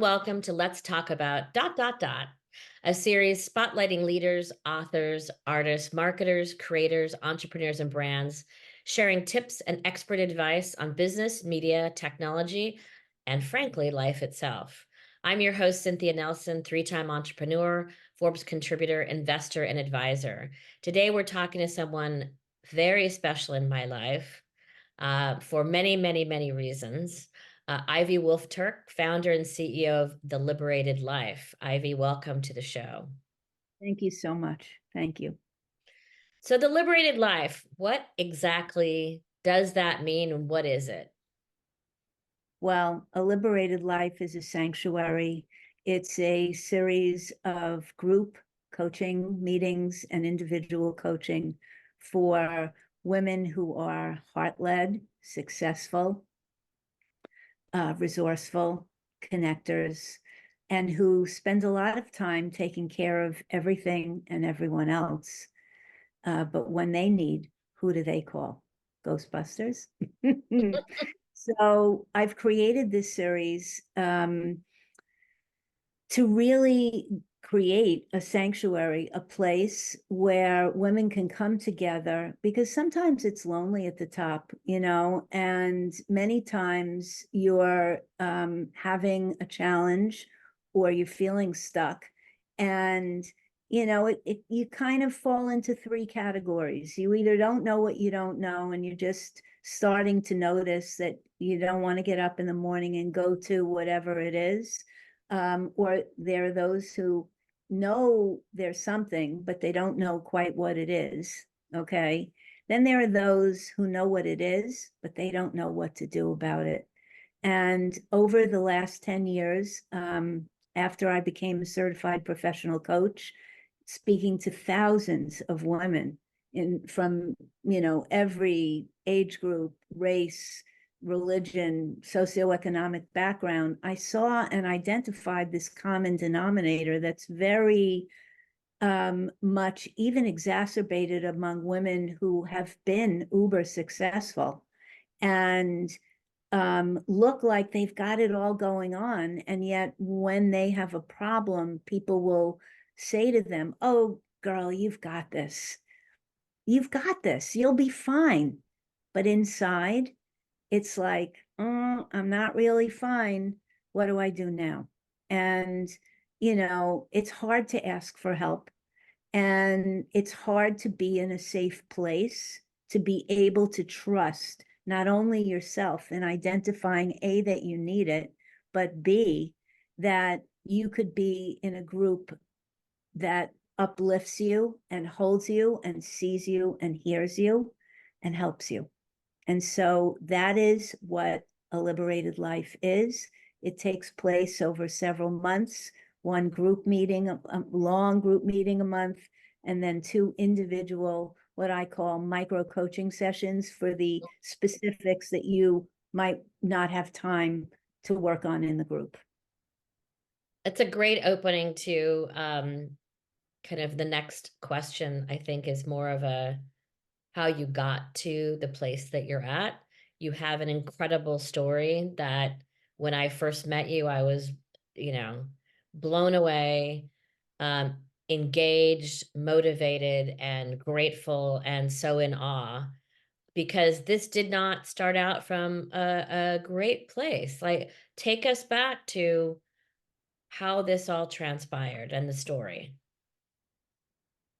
welcome to Let's Talk About a series spotlighting leaders, authors, artists, marketers, creators, entrepreneurs, and brands, sharing tips and expert advice on business, media, technology, and frankly, life itself. I'm your host, Cynthia Nelson, three-time entrepreneur, Forbes contributor, investor, and advisor. Today, we're talking to someone very special in my life for many, many, many reasons. Ivy Woolf-Turk, founder and CEO of The Liberated Life. Ivy, welcome to the show. Thank you so much. Thank you. So The Liberated Life, what exactly does that mean and what is it? Well, A Liberated Life is a sanctuary. It's a series of group coaching meetings and individual coaching for women who are heart-led, successful, resourceful, connectors, and who spend a lot of time taking care of everything and everyone else. But when they need, who do they call? Ghostbusters? So I've created this series to really create a sanctuary, a place where women can come together, because sometimes it's lonely at the top, and many times you're having a challenge or you're feeling stuck. And you kind of fall into three categories. You either don't know what you don't know, and you're just starting to notice that you don't want to get up in the morning and go to whatever it is. Or there are those who know there's something, but they don't know quite what it is. Okay. Then there are those who know what it is, but they don't know what to do about it. And over the last 10 years, after I became a certified professional coach, speaking to thousands of women from every age group, race, religion, socioeconomic background, I saw and identified this common denominator that's very much even exacerbated among women who have been uber successful and look like they've got it all going on. And yet when they have a problem, people will say to them, "Oh, girl, you've got this. You've got this. You'll be fine." But inside, it's like, "Oh, I'm not really fine. What do I do now?" And, it's hard to ask for help. And it's hard to be in a safe place, to be able to trust not only yourself in identifying A, that you need it, but B, that you could be in a group that uplifts you and holds you and sees you and hears you and helps you. And so that is what A Liberated Life is. It takes place over several months, one group meeting, a long group meeting a month, and then two individual, what I call micro coaching sessions for the specifics that you might not have time to work on in the group. It's a great opening to kind of the next question, I think, is more of a how you got to the place that you're at. You have an incredible story that when I first met you, I was, blown away, um, engaged, motivated, and grateful, and so in awe because this did not start out from a great place. Like, take us back to how this all transpired and the story.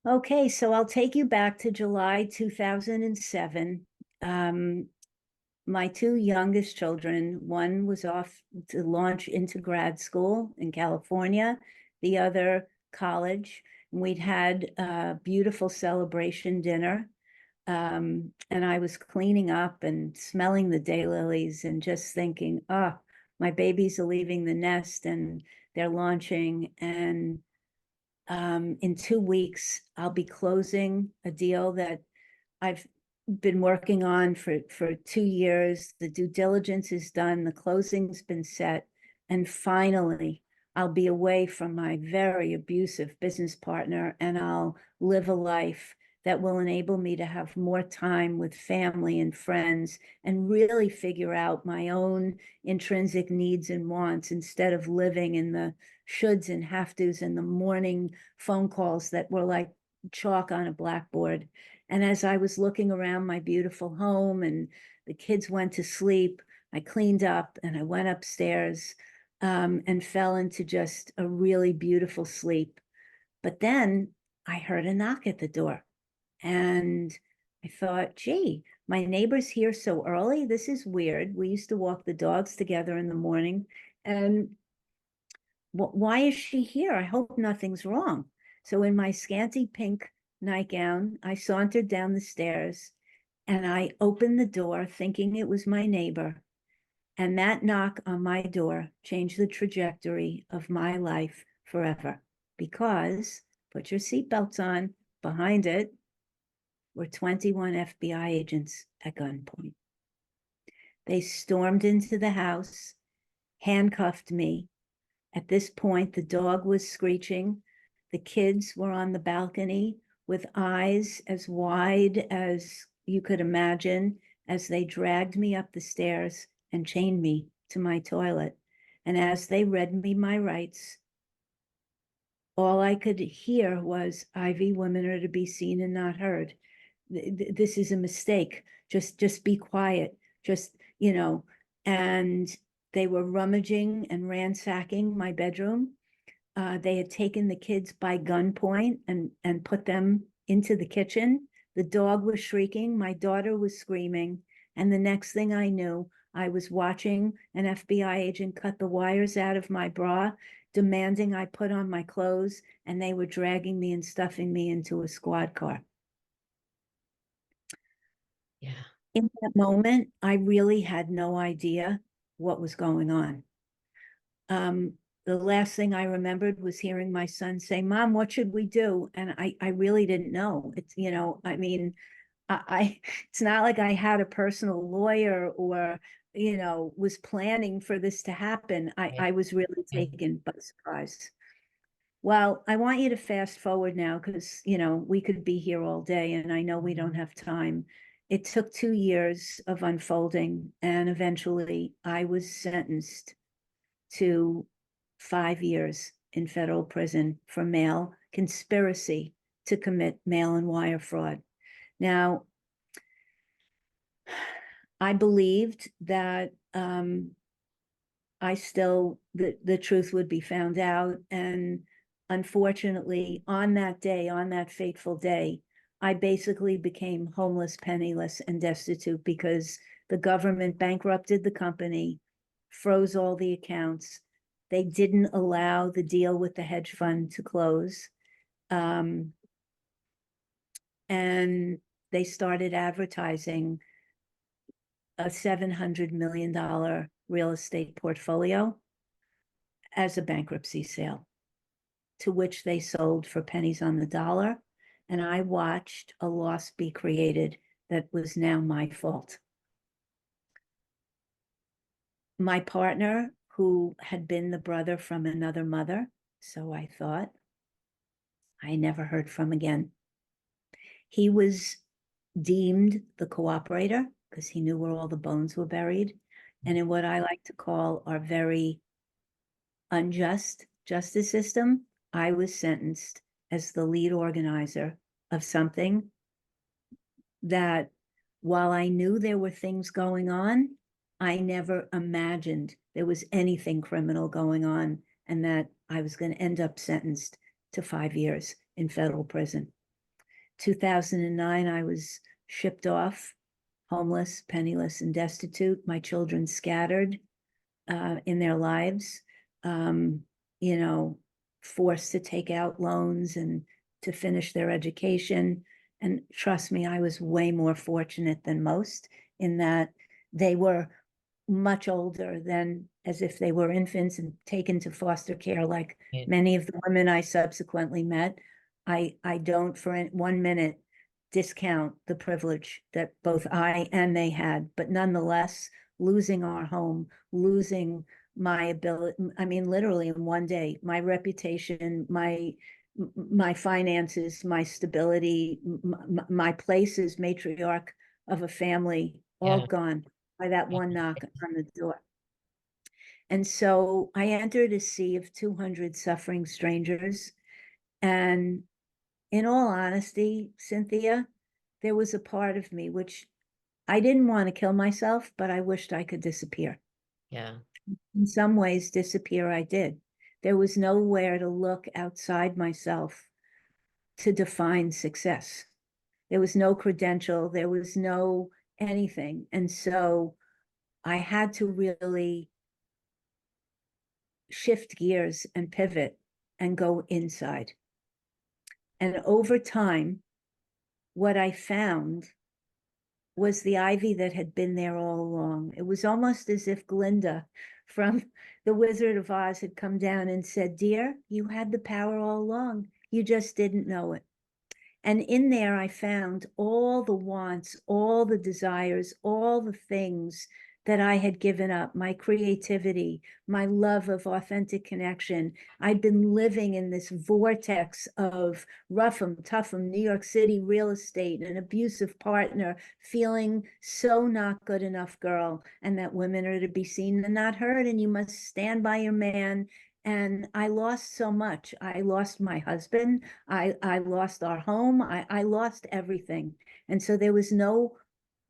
Okay, so I'll take you back to July 2007. My two youngest children, one was off to launch into grad school in California, the other college. We'd had a beautiful celebration dinner. And I was cleaning up and smelling the daylilies and just thinking, oh, my babies are leaving the nest and they're launching. And in 2 weeks, I'll be closing a deal that I've been working on for 2 years. The due diligence is done. The closing's been set. And finally, I'll be away from my very abusive business partner and I'll live a life that will enable me to have more time with family and friends and really figure out my own intrinsic needs and wants instead of living in the shoulds and have tos and the morning phone calls that were like chalk on a blackboard. And as I was looking around my beautiful home and the kids went to sleep, I cleaned up and I went upstairs and fell into just a really beautiful sleep. But then I heard a knock at the door. And I thought, gee, my neighbor's here so early. This is weird. We used to walk the dogs together in the morning. And why is she here? I hope nothing's wrong. So, in my scanty pink nightgown, I sauntered down the stairs and I opened the door thinking it was my neighbor. And that knock on my door changed the trajectory of my life forever because, put your seatbelts on, behind it were 21 FBI agents at gunpoint. They stormed into the house, handcuffed me. At this point, the dog was screeching. The kids were on the balcony with eyes as wide as you could imagine as they dragged me up the stairs and chained me to my toilet. And as they read me my rights, all I could hear was, Ivy, women are to be seen and not heard. This is a mistake. Just be quiet. Just, and they were rummaging and ransacking my bedroom. They had taken the kids by gunpoint and put them into the kitchen. The dog was shrieking. My daughter was screaming. And the next thing I knew, I was watching an FBI agent cut the wires out of my bra, demanding I put on my clothes, and they were dragging me and stuffing me into a squad car. Yeah. In that moment, I really had no idea what was going on. The last thing I remembered was hearing my son say, Mom, what should we do? And I really didn't know. It's, I mean, it's not like I had a personal lawyer or, was planning for this to happen. Right. I was really Right. taken by surprise. Well, I want you to fast forward now because, we could be here all day and I know we don't have time. It took 2 years of unfolding and eventually I was sentenced to 5 years in federal prison for mail conspiracy to commit mail and wire fraud. Now, I believed that the truth would be found out. And unfortunately, on that day, on that fateful day, I basically became homeless, penniless, and destitute because the government bankrupted the company, froze all the accounts. They didn't allow the deal with the hedge fund to close. And they started advertising a $700 million real estate portfolio as a bankruptcy sale, to which they sold for pennies on the dollar. And I watched a loss be created that was now my fault. My partner, who had been the brother from another mother, so I thought, I never heard from again. He was deemed the cooperator because he knew where all the bones were buried. And in what I like to call our very unjust justice system, I was sentenced as the lead organizer of something that, while I knew there were things going on, I never imagined there was anything criminal going on and that I was going to end up sentenced to 5 years in federal prison. 2009, I was shipped off, homeless, penniless, and destitute. My children scattered in their lives, um, you know, forced to take out loans and to finish their education. And trust me, I was way more fortunate than most in that they were much older than as if they were infants and taken to foster care like Right. many of the women I subsequently met. I don't for 1 minute discount the privilege that both I and they had, but nonetheless, losing our home, losing my ability, I mean, literally in one day, my reputation, my my finances, my stability, my place as matriarch of a family, all Yeah. gone by that one knock on the door. And so I entered a sea of 200 suffering strangers. And in all honesty, Cynthia, there was a part of me which I didn't want to kill myself, but I wished I could disappear. Yeah. In some ways, disappear I did. There was nowhere to look outside myself to define success. There was no credential, there was no anything. And so I had to really shift gears and pivot and go inside. And over time, what I found was the Ivy that had been there all along. It was almost as if Glinda from The Wizard of Oz had come down and said, "Dear, you had the power all along. You just didn't know it." And in there, I found all the wants, all the desires, all the things that I had given up, my creativity, my love of authentic connection. I'd been living in this vortex of rough'em, tough'em, New York City real estate, an abusive partner, feeling so not good enough girl, and that women are to be seen and not heard, and you must stand by your man. And I lost so much. I lost my husband. I lost our home. I lost everything. And so there was no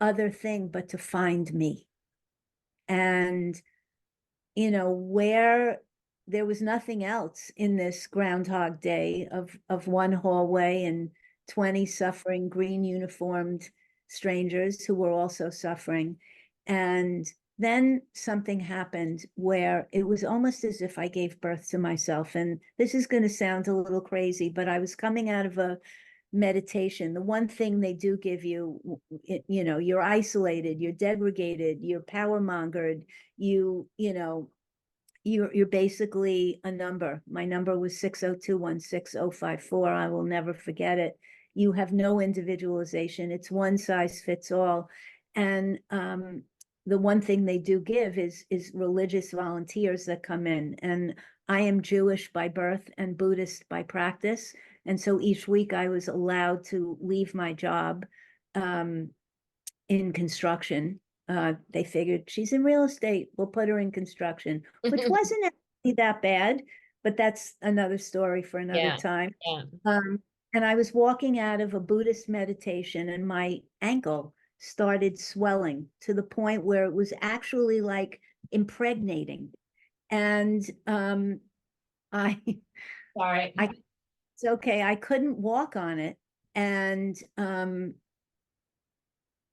other thing but to find me. And, where there was nothing else in this Groundhog Day of one hallway and 20 suffering green uniformed strangers who were also suffering. And then something happened where it was almost as if I gave birth to myself. And this is going to sound a little crazy, but I was coming out of a meditation. The one thing they do give you, you're isolated, you're degraded, you're power mongered, you're basically a number. My number was 60216-054. I will never forget it. You have no individualization. It's one size fits all. And the one thing they do give is religious volunteers that come in. And I am Jewish by birth and Buddhist by practice. And so each week I was allowed to leave my job in construction. They figured she's in real estate, we'll put her in construction, which wasn't actually that bad, but that's another story for another Yeah. time. Yeah. And I was walking out of a Buddhist meditation, and my ankle started swelling to the point where it was actually like impregnating. And I, Sorry. I, it's okay. I couldn't walk on it, and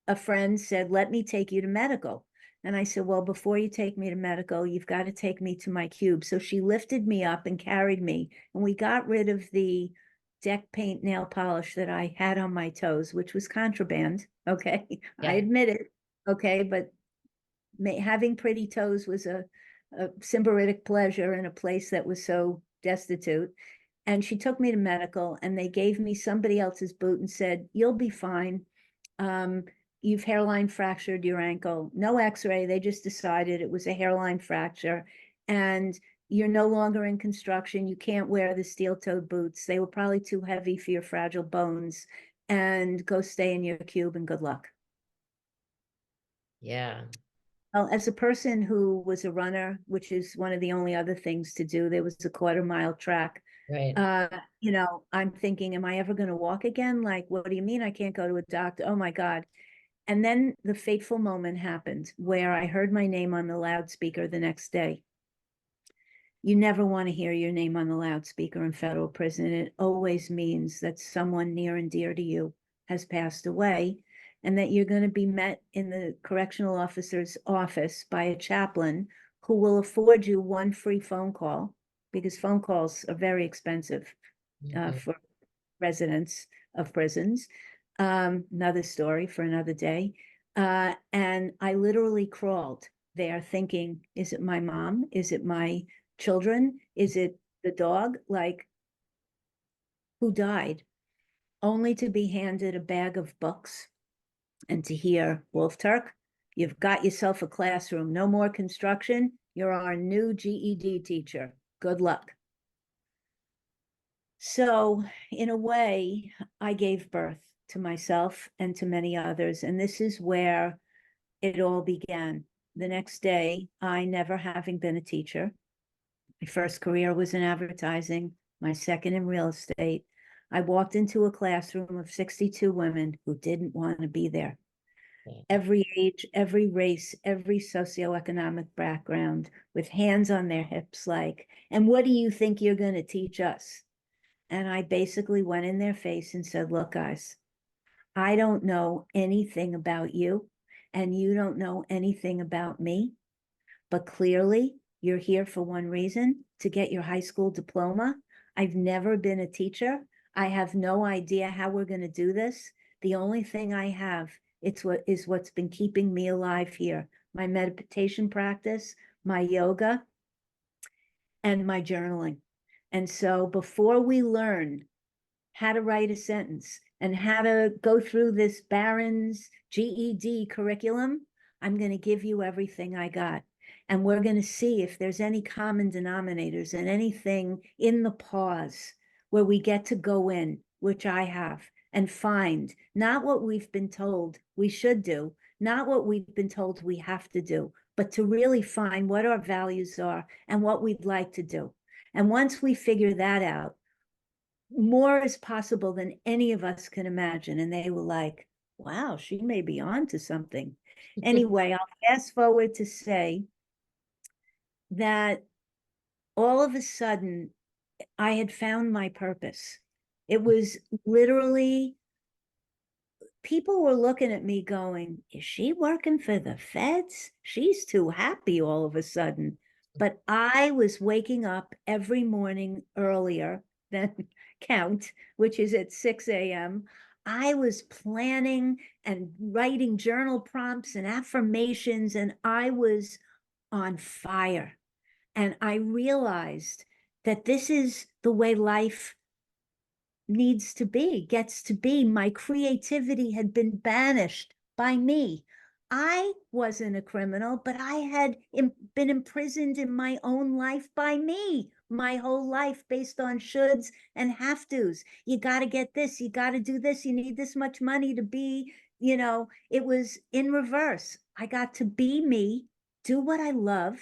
a friend said, "Let me take you to medical." And I said, "Well, before you take me to medical, you've got to take me to my cube." So she lifted me up and carried me, and we got rid of the deck paint nail polish that I had on my toes, which was contraband. Okay. I Yeah. admit it. Okay. But having pretty toes was a symbolic pleasure in a place that was so destitute. And she took me to medical, and they gave me somebody else's boot and said, "You'll be fine. Um, you've hairline fractured your ankle." No x-ray. They just decided it was a hairline fracture. And you're no longer in construction. You can't wear the steel-toed boots. They were probably too heavy for your fragile bones. And go stay in your cube and good luck. Yeah. Well, as a person who was a runner, which is one of the only other things to do, there was a 1/4 mile track. Right. I'm thinking, am I ever going to walk again? Like, what do you mean I can't go to a doctor? Oh my God. And then the fateful moment happened where I heard my name on the loudspeaker the next day. You never want to hear your name on the loudspeaker in federal prison. It always means that someone near and dear to you has passed away, and that you're going to be met in the correctional officer's office by a chaplain who will afford you one free phone call, because phone calls are very expensive Mhm. for residents of prisons. Another story for another day. And I literally crawled there thinking, is it my mom? Is it my children? Is it the dog? Like, who died? Only to be handed a bag of books and to hear, "Woolf-Turk, you've got yourself a classroom. No more construction. You're our new GED teacher. Good luck." So, in a way, I gave birth to myself and to many others. And this is where it all began. The next day, I never having been a teacher, my first career was in advertising, my second in real estate. I walked into a classroom of 62 women who didn't want to be there. Yeah. Every age, every race, every socioeconomic background, with hands on their hips, like, and what do you think you're going to teach us? And I basically went in their face and said, look, guys, I don't know anything about you, and you don't know anything about me, but clearly you're here for one reason, to get your high school diploma. I've never been a teacher. I have no idea how we're going to do this. The only thing I have, what's been keeping me alive here, my meditation practice, my yoga, and my journaling. And so before we learn how to write a sentence and how to go through this Barron's GED curriculum, I'm going to give you everything I got. And we're going to see if there's any common denominators and anything in the pause where we get to go in, which I have, and find not what we've been told we should do, not what we've been told we have to do, but to really find what our values are and what we'd like to do. And once we figure that out, more is possible than any of us can imagine. And they were like, wow, she may be on to something. Anyway, I'll fast forward to say that all of a sudden I had found my purpose. It was literally, people were looking at me going, is she working for the feds? She's too happy all of a sudden. But I was waking up every morning earlier than count, which is at 6 a.m. I was planning and writing journal prompts and affirmations, and I was on fire. And I realized that this is the way life needs to be, gets to be. My creativity had been banished by me. I wasn't a criminal, but I had been imprisoned in my own life by me my whole life based on shoulds and have tos. You got to get this, you got to do this, you need this much money to be, it was in reverse. I got to be me, do what I love,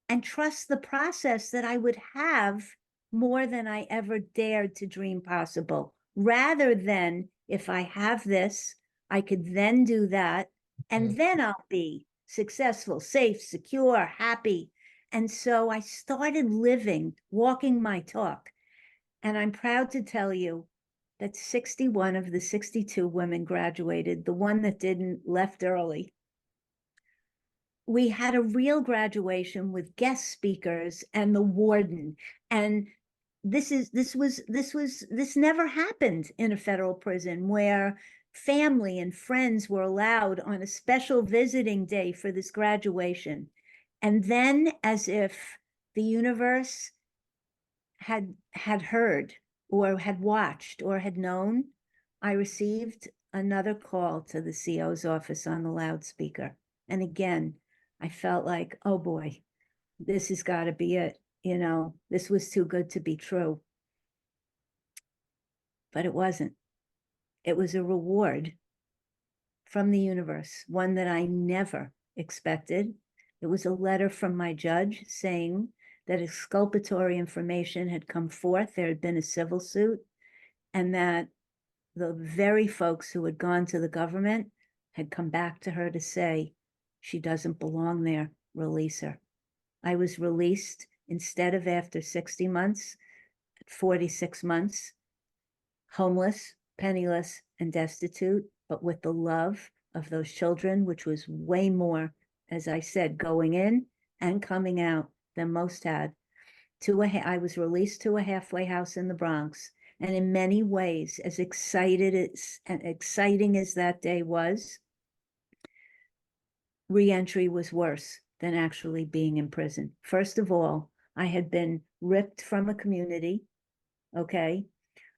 and trust the process that I would have more than I ever dared to dream possible, rather than if I have this, I could then do that, and then I'll be successful, safe, secure, happy. And so I started living, walking my talk. And I'm proud to tell you that 61 of the 62 women graduated. The one that didn't left early. We had a real graduation with guest speakers and the warden. And this never happened in a federal prison, where family and friends were allowed on a special visiting day for this graduation. And then, as if the universe had heard or had watched or had known, I received another call to the CO's office on the loudspeaker. And again, I felt like, oh boy, this has got to be it. This was too good to be true. But it wasn't. It was a reward from the universe, one that I never expected. It was a letter from my judge saying that exculpatory information had come forth. There had been a civil suit, and that the very folks who had gone to the government had come back to her to say, she doesn't belong there, release her. I was released instead of after 60 months, 46 months, homeless, penniless, and destitute, but with the love of those children, which was way more, as I said, going in and coming out than most had. I was released to a halfway house in the Bronx. And in many ways, as exciting as that day was, reentry was worse than actually being in prison. First of all, I had been ripped from a community, okay?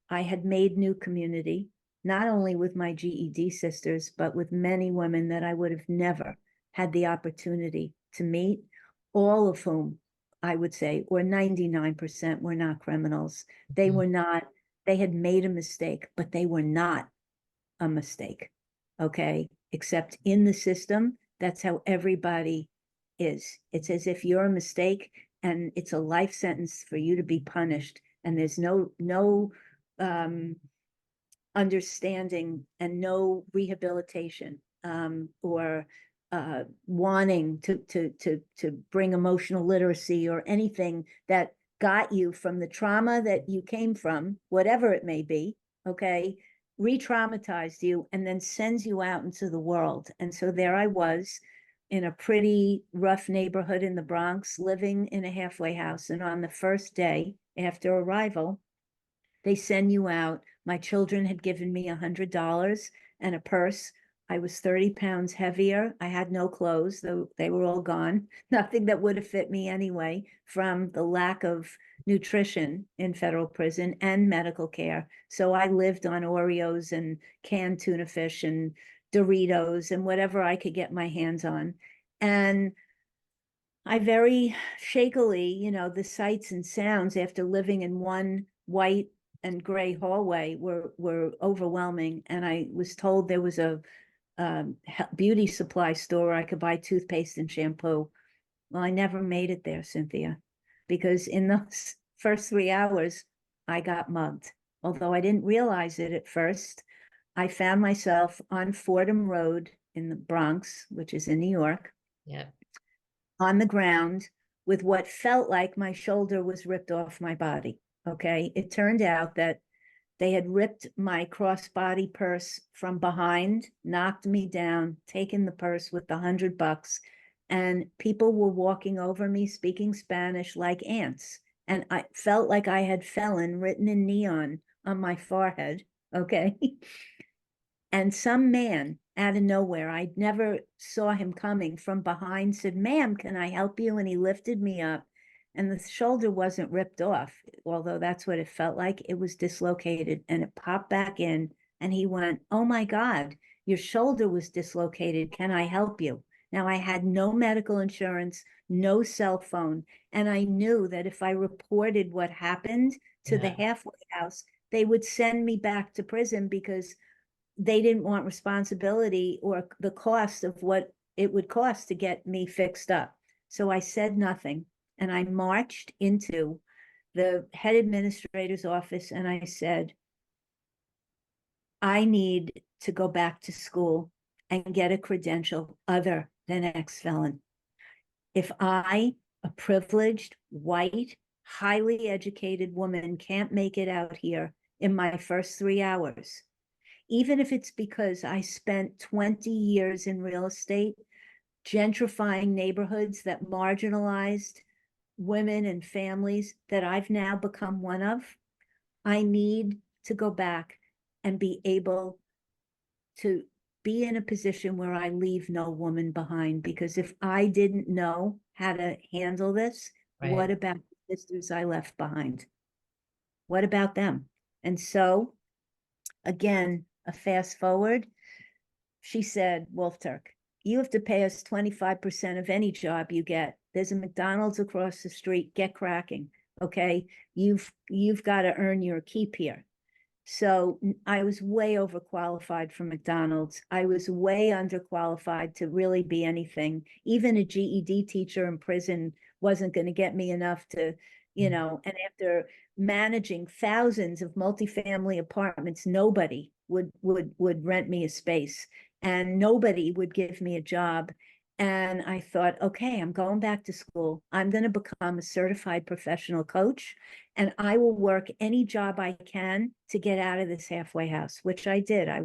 I had made new community, not only with my GED sisters, but with many women that I would have never had the opportunity to meet, all of whom I would say, or 99% were not criminals. They Mhm. were not, they had made a mistake, but they were not a mistake. Okay. Except in the system, that's how everybody is. It's as if you're a mistake and it's a life sentence for you to be punished. And there's no um, understanding and no rehabilitation or wanting to bring emotional literacy or anything that got you from the trauma that you came from, whatever it may be, okay, re-traumatized you and then sends you out into the world. And so there I was in a pretty rough neighborhood in the Bronx, living in a halfway house. And on the first day after arrival, they send you out. My children had given me $100 and a purse. I was 30 pounds heavier. I had no clothes, though they were all gone. Nothing that would have fit me anyway from the lack of nutrition in federal prison and medical care. So I lived on Oreos and canned tuna fish and Doritos and whatever I could get my hands on. And I very shakily, the sights and sounds after living in one white and gray hallway were overwhelming. And I was told there was a beauty supply store where I could buy toothpaste and shampoo. Well, I never made it there, Cynthia, because in those first 3 hours, I got mugged. Although I didn't realize it at first, I found myself on Fordham Road in the Bronx, which is in New York, Yeah. on the ground with what felt like my shoulder was ripped off my body. Okay. It turned out that they had ripped my crossbody purse from behind, knocked me down, taken the purse with the $100, and people were walking over me speaking Spanish like ants. And I felt like I had felon written in neon on my forehead. Okay. And some man out of nowhere, I never saw him coming from behind, said, "Ma'am, can I help you?" And he lifted me up. And the shoulder wasn't ripped off, although that's what it felt like. It was dislocated and it popped back in. And he went, "Oh my God, your shoulder was dislocated. Can I help you?" Now, I had no medical insurance, no cell phone. And I knew that if I reported what happened to the Yeah. halfway house, they would send me back to prison because they didn't want responsibility or the cost of what it would cost to get me fixed up. So I said nothing and I marched into the head administrator's office and I said, "I need to go back to school and get a credential other than ex-felon. If I, a privileged, white, highly educated woman, can't make it out here in my first 3 hours, even if it's because I spent 20 years in real estate, gentrifying neighborhoods that marginalized women and families that I've now become one of, I need to go back and be able to be in a position where I leave no woman behind. Because if I didn't know how to handle this, what Right. about the sisters I left behind? What about them?" And so, again, a fast forward, she said, "Woolf-Turk, you have to pay us 25% of any job you get. There's a McDonald's across the street. Get cracking. Okay. You've got to earn your keep here." So I was way overqualified for McDonald's. I was way underqualified to really be anything. Even a GED teacher in prison wasn't going to get me enough to, Mm. and after managing thousands of multifamily apartments, nobody would rent me a space and nobody would give me a job. And I thought, okay, I'm going back to school. I'm going to become a certified professional coach and I will work any job I can to get out of this halfway house, which I did. I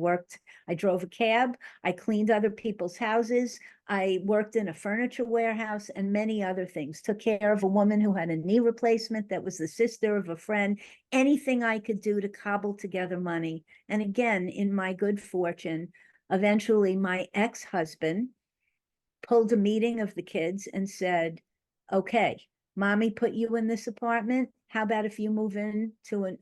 drove a cab, I cleaned other people's houses, I worked in a furniture warehouse and many other things, took care of a woman who had a knee replacement that was the sister of a friend, anything I could do to cobble together money. And again, in my good fortune, eventually my ex-husband pulled a meeting of the kids and said, "Okay, mommy put you in this apartment. How about if you move in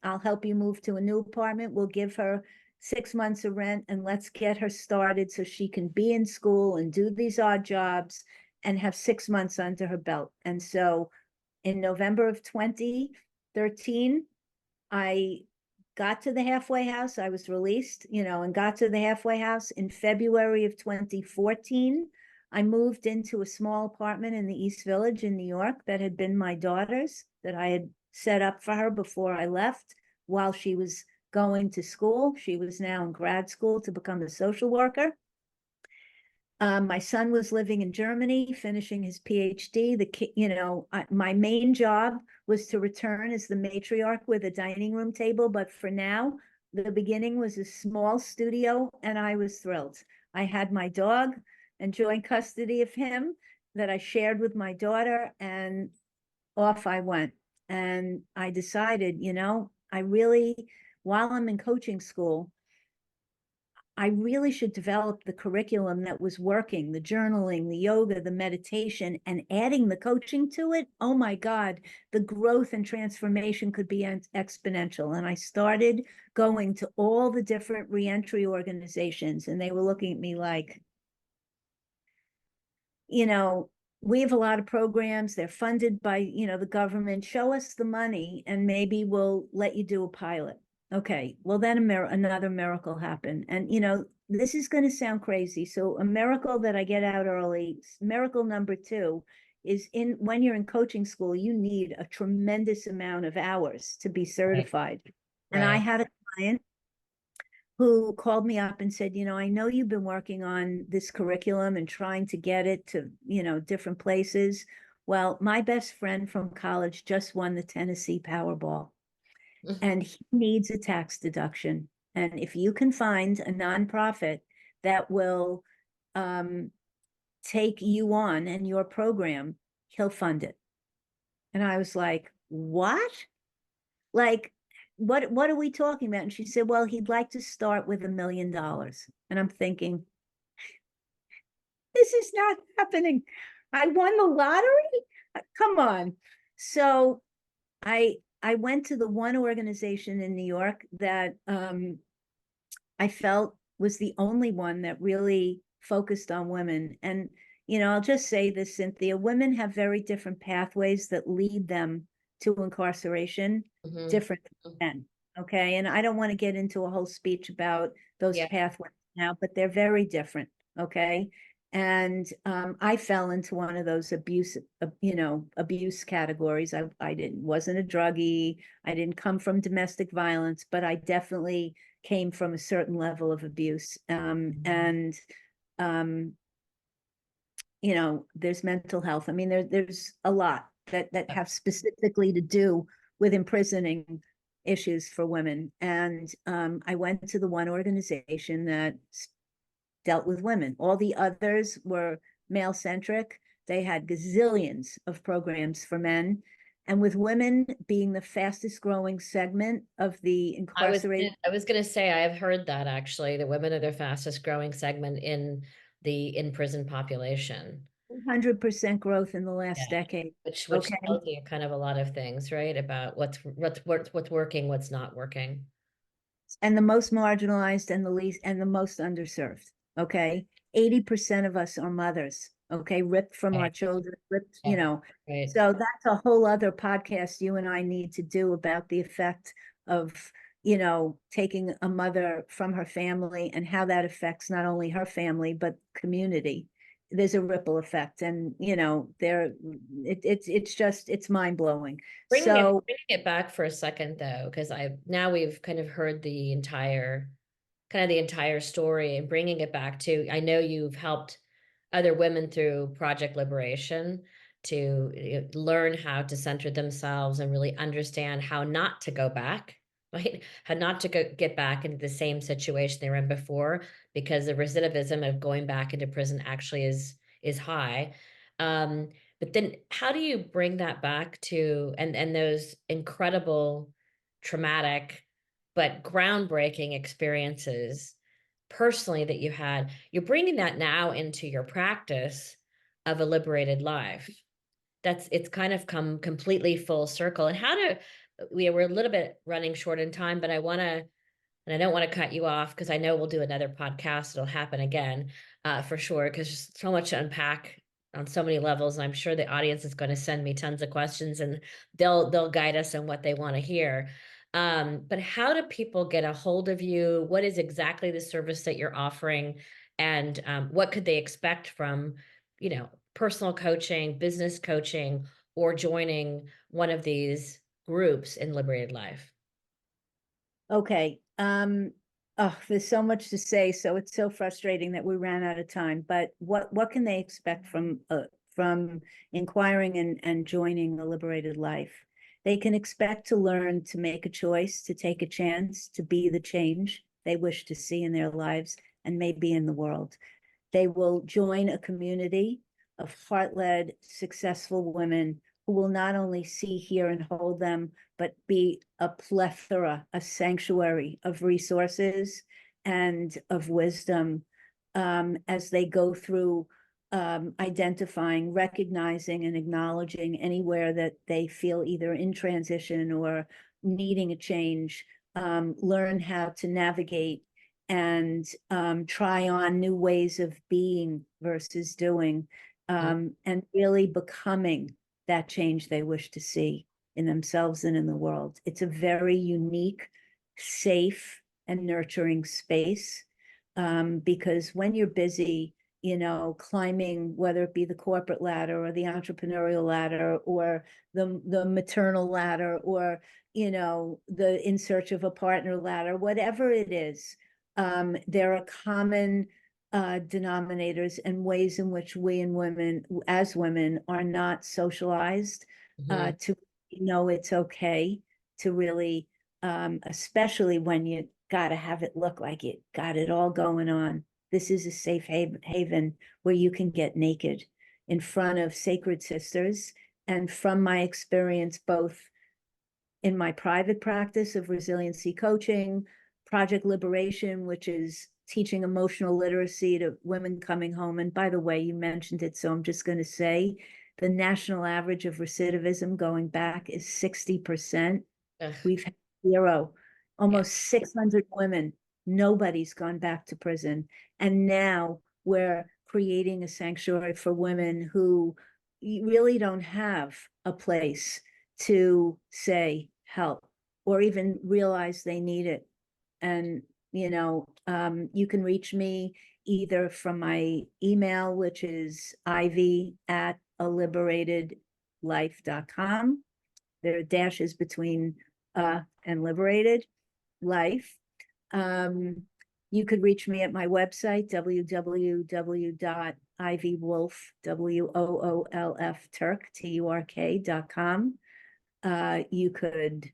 I'll help you move to a new apartment. We'll give her 6 months of rent and let's get her started so she can be in school and do these odd jobs and have 6 months under her belt." And so in November of 2013, I got to the halfway house. I was released, and got to the halfway house in February of 2014. I moved into a small apartment in the East Village in New York that had been my daughter's, that I had set up for her before I left while she was going to school. She was now in grad school to become a social worker. My son was living in Germany, finishing his PhD. My main job was to return as the matriarch with a dining room table. But for now, the beginning was a small studio, and I was thrilled. I had my dog and joint custody of him that I shared with my daughter, and off I went. And I decided, I really, while I'm in coaching school, I really should develop the curriculum that was working, the journaling, the yoga, the meditation, and adding the coaching to it. Oh my God, the growth and transformation could be exponential. And I started going to all the different reentry organizations, and they were looking at me like, we have a lot of programs. They're funded by, the government. Show us the money and maybe we'll let you do a pilot. Okay, well, then another miracle happened. And, this is going to sound crazy. So a miracle that I get out early, miracle number two, is when you're in coaching school, you need a tremendous amount of hours to be certified. And I Right. had a client who called me up and said, I know you've been working on this curriculum and trying to get it to, different places. Well, my best friend from college just won the Tennessee Powerball, and he needs a tax deduction. And if you can find a nonprofit that will take you on and your program, he'll fund it. And I was like, what? Like, what are we talking about? And she said, well, he'd like to start with $1 million. And I'm thinking, this is not happening. I won the lottery. Come on. So I went to the one organization in New York that I felt was the only one that really focused on women. And, I'll just say this, Cynthia, women have very different pathways that lead them to incarceration, Mhm. different than men. Okay. And I don't want to get into a whole speech about those Yeah. pathways now, but they're very different. Okay. And I fell into one of those abuse categories. I wasn't a druggie. I didn't come from domestic violence, but I definitely came from a certain level of abuse. And um, there's mental health. I mean, there's a lot that have specifically to do with imprisoning issues for women. And I went to the one organization that dealt with women. All the others were male centric. They had gazillions of programs for men. And with women being the fastest growing segment of the incarcerated, I was gonna say, I have heard that actually, that women are the fastest growing segment in the in-prison population. 100% growth in the Yeah. last decade. Which Okay. tells you kind of a lot of things, right? About what's working, what's not working. And the most marginalized and the least and the most underserved. Okay. 80% of us are mothers. Okay. Ripped from our Right. children, ripped, Yeah. Right. So that's a whole other podcast you and I need to do about the effect of, taking a mother from her family and how that affects not only her family, but community. There's a ripple effect. And, it's mind blowing. So Bringing it back for a second though, because I now we've kind of heard the entire story, and bringing it back to, I know you've helped other women through Project Liberation to learn how to center themselves and really understand how not to go back, right? How not to get back into the same situation they were in before, because the recidivism of going back into prison actually is high. Um, but then how do you bring that back to, and those incredible traumatic but groundbreaking experiences personally that you had, you're bringing that now into your practice of a liberated life. It's kind of come completely full circle. And how to, we're a little bit running short in time, but I want to, and I don't want to cut you off because I know we'll do another podcast. It'll happen again, for sure, because there's so much to unpack on so many levels. I'm sure the audience is going to send me tons of questions, and they'll guide us on what they want to hear. But how do people get a hold of you? What is exactly the service that you're offering, and what could they expect from, personal coaching, business coaching, or joining one of these groups in Liberated Life? Okay. Oh, there's so much to say, so it's so frustrating that we ran out of time. But what can they expect from inquiring and joining a liberated life? They can expect to learn to make a choice, to take a chance, to be the change they wish to see in their lives and maybe in the world. They will join a community of heart-led, successful women who will not only see, hear, and hold them, but be a plethora, a sanctuary of resources and of wisdom as they go through identifying, recognizing, and acknowledging anywhere that they feel either in transition or needing a change, learn how to navigate and try on new ways of being versus doing, Mhm, and really becoming that change they wish to see in themselves and in the world. It's a very unique, safe, and nurturing space because when you're busy, climbing, whether it be the corporate ladder or the entrepreneurial ladder or the maternal ladder or, the in search of a partner ladder, whatever it is, there are common denominators and ways in which we and women, as women, are not socialized mhm, to know it's okay to really, especially when you got to have it look like it got it all going on. This is a safe haven where you can get naked in front of sacred sisters. And from my experience, both in my private practice of resiliency coaching, Project Liberation, which is teaching emotional literacy to women coming home. And by the way, you mentioned it, so I'm just going to say the national average of recidivism going back is 60%. ugh, We've had zero, yeah. almost 600 women. Nobody's gone back to prison. And now we're creating a sanctuary for women who really don't have a place to say help or even realize they need it. And, you can reach me either from my email, which is ivy@aliberatedlife.com. There are dashes between and liberated life. Um, you could reach me at my website, www.ivywoolf, WOOLF Turk, TURK.com. You could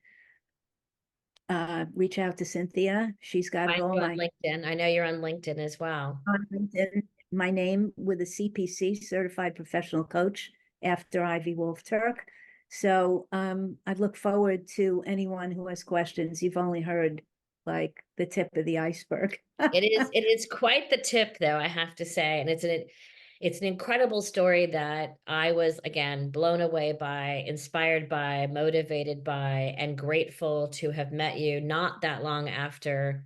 reach out to Cynthia. She's got Find all you on my LinkedIn. I know you're on LinkedIn as well. on LinkedIn, my name with a CPC, certified professional coach, after Ivy Woolf-Turk. So I look forward to anyone who has questions. You've only heard like the tip of the iceberg. It is quite the tip, though, I have to say, and it's an incredible story that I was, again, blown away by, inspired by, motivated by, and grateful to have met you not that long after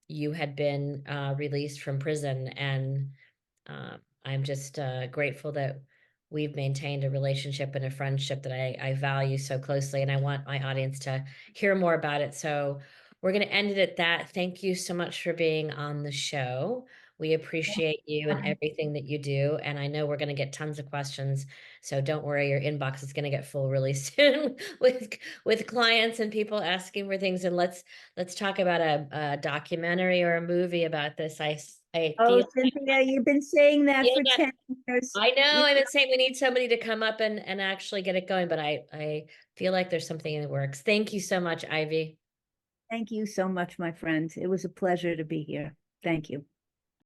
you had been released from prison. And I'm just grateful that we've maintained a relationship and a friendship that I value so closely, and I want my audience to hear more about it. So we're going to end it at that. Thank you so much for being on the show. We appreciate you and everything that you do, and I know we're going to get tons of questions. So don't worry, your inbox is going to get full really soon with clients and people asking for things. And let's talk about a documentary or a movie about this. I Oh, feel Cynthia, you've been saying that feel for that 10 years. I know You, I've been saying we need somebody to come up and actually get it going, but I feel like there's something in the works. Thank you so much, Ivy. thank you so much, my friend. It was a pleasure to be here. Thank you.